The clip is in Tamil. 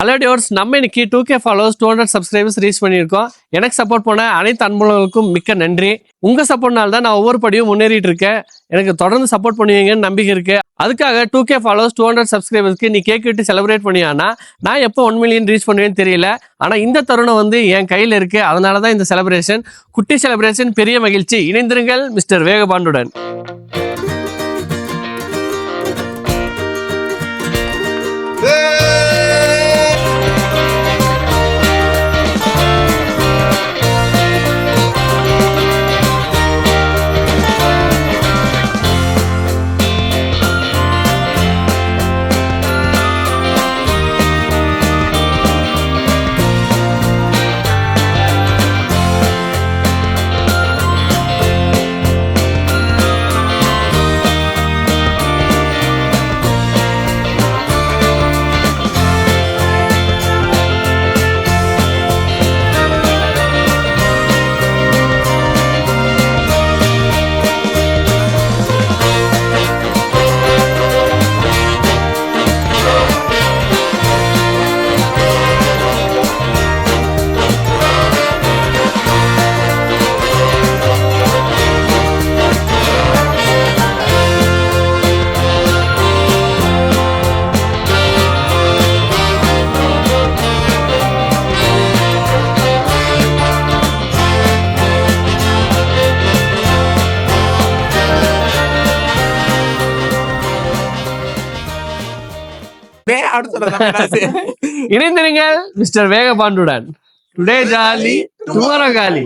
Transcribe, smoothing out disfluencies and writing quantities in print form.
ஹலோ டியோர்ஸ், நம்ம இன்னைக்கு 2K ஃபாலோவர்ஸ் 200 சப்ஸ்கிரைபர்ஸ் ரீச் பண்ணியிருக்கோம். எனக்கு சப்போர்ட் பண்ண அனைத்து அன்புகளுக்கும் மிக்க நன்றி. உங்க சப்போர்ட்னால தான் நான் ஒவ்வொரு படியும் முன்னேறிட்டு இருக்கேன். எனக்கு தொடர்ந்து சப்போர்ட் பண்ணுவீங்கன்னு நம்பிக்கை இருக்கு. அதுக்காக 2K ஃபாலோவர்ஸ் 200 சப்ஸ்கிரைபர்ஸ்க்கு நீ கேக் விட்டு செலிப்ரேட் பண்ணியானா நான் எப்போ 1 மில்லியன் ரீச் பண்ணுவேன்னு தெரியல. ஆனா இந்த தருணம் என் கையில இருக்கு. அதனால தான் இந்த செலிப்ரேஷன், குட்டி செலிப்ரேஷன், பெரிய மகிழ்ச்சி. இணைந்திருங்கள் மிஸ்டர் வேகபாண்டுடன். இணைந்திருங்கள் மிஸ்டர் வேகபாண்டுடன். டுடே ஜாலி டுமாரோ காலி.